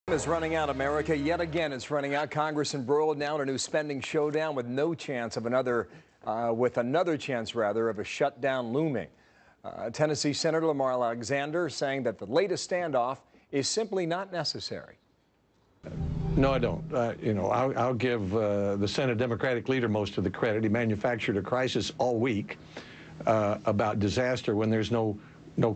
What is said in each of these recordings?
Is running out. America yet again is running out. Congress embroiled now in a new spending showdown with no chance of another chance of a shutdown looming. Tennessee Senator Lamar Alexander saying that the latest standoff is simply not necessary. No, I don't. I'll give the Senate Democratic leader most of the credit. He manufactured a crisis all week about disaster when there's no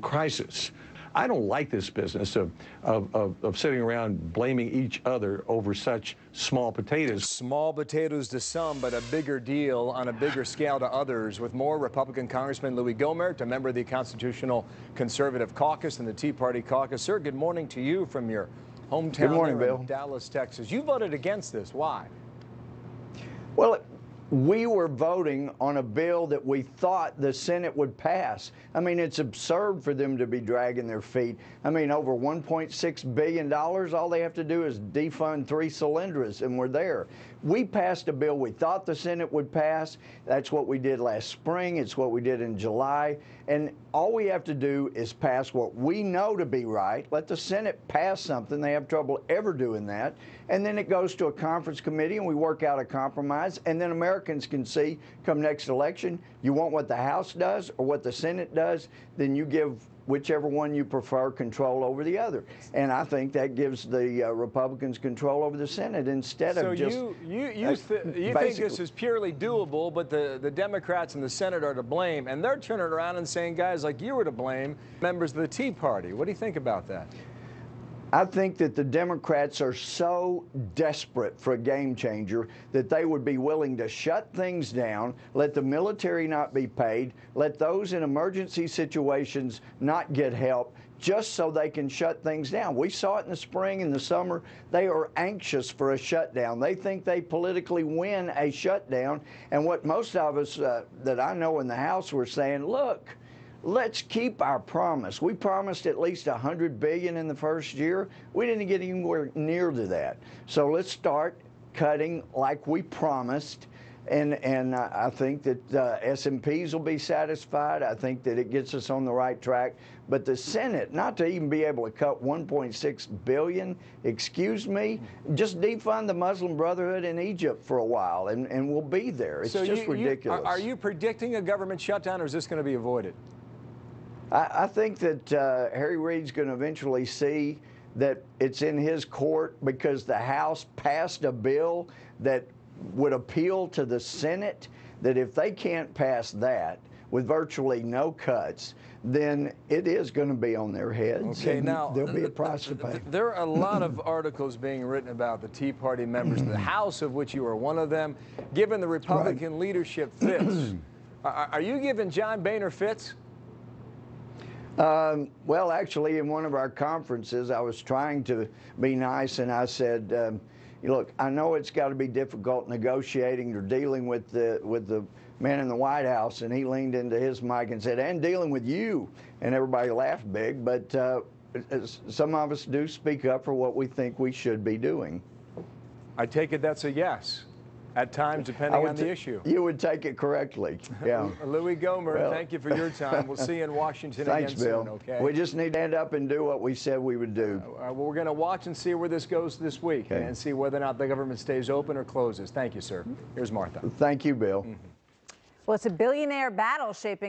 crisis. I don't like this business of sitting around blaming each other over such small potatoes. Small potatoes to some, but a bigger deal on a bigger scale to others. With more, Republican Congressman Louie Gohmert, a member of the Constitutional Conservative Caucus and the Tea Party Caucus. Sir, good morning to you from your hometown. Good morning, Bill. In Dallas, Texas. You voted against this. Why? Well, we were voting on a bill that we thought the Senate would pass. I mean, it's absurd for them to be dragging their feet. I mean, over $1.6 billion, all they have to do is defund 3 Solyndras, and we're there. We passed a bill we thought the Senate would pass. That's what we did last spring. It's what we did in July. And all we have to do is pass what we know to be right. Let the Senate pass something. They have trouble ever doing that. And then it goes to a conference committee, and we work out a compromise. And then Americans can see, come next election, you want what the House does or what the Senate does, then you give whichever one you prefer control over the other. And I think that gives the Republicans control over the Senate instead of just... So you think this is purely doable, but the Democrats and the Senate are to blame, and they're turning around and saying guys like you were to blame, members of the Tea Party. What do you think about that? I think that the Democrats are so desperate for a game changer that they would be willing to shut things down, let the military not be paid, let those in emergency situations not get help, just so they can shut things down. We saw it in the spring and the summer. They are anxious for a shutdown. They think they politically win a shutdown. And what most of us that I know in the House were saying, look, let's keep our promise. We promised at least $100 billion in the first year. We didn't get anywhere near to that. So let's start cutting like we promised. And I think that S&Ps will be satisfied. I think that it gets us on the right track. But the Senate, not to even be able to cut $1.6 billion, excuse me, just defund the Muslim Brotherhood in Egypt for a while, and we'll be there. It's just ridiculous. Are you predicting a government shutdown, or is this going to be avoided? I think that Harry Reid's going to eventually see that it's in his court because the House passed a bill that would appeal to the Senate, that if they can't pass that with virtually no cuts, then it is going to be on their heads. Okay, now there'll be a price to pay. There are a lot of articles being written about the Tea Party members of the House, of which you are one of them, giving the Republican leadership fits. Are you giving John Boehner fits? Well, actually, in one of our conferences, I was trying to be nice, and I said, look, I know it's got to be difficult negotiating or dealing with the man in the White House, and he leaned into his mic and said, and dealing with you, and everybody laughed big, but some of us do speak up for what we think we should be doing. I take it that's a yes. At times, depending on the issue. You would take it correctly, yeah. Louie Gohmert, thank you for your time. We'll see you in Washington Thanks, again Bill. soon, okay? We just need to end up and do what we said we would do. Well, we're going to watch and see where this goes this week and see whether or not the government stays open or closes. Thank you, sir. Here's Martha. Thank you, Bill. Well, it's a billionaire battle shaping